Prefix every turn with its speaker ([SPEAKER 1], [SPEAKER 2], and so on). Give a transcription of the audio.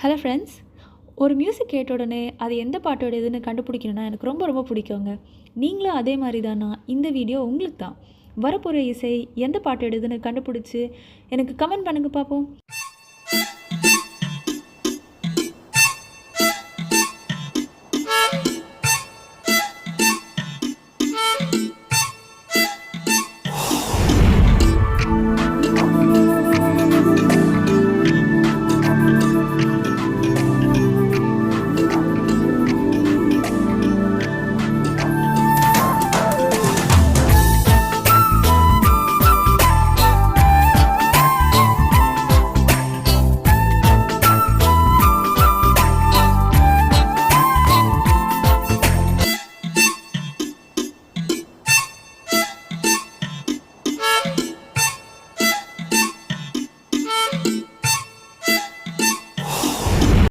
[SPEAKER 1] Hello friends. ஒரு music கேட்ட உடனே அது எந்த பாட்டோடதுன்னு கண்டுபிடிக்கணும்னா எனக்கு ரொம்ப ரொம்ப பிடிக்குங்க. நீங்களும் அதே மாதிரி தானா? இந்த வீடியோ உங்களுக்கு தான். வரப்போகிற இசை எந்த பாட்டோடதுன்னு கண்டுபிடிச்சி எனக்கு கமெண்ட் பண்ணுங்க பார்ப்போம்.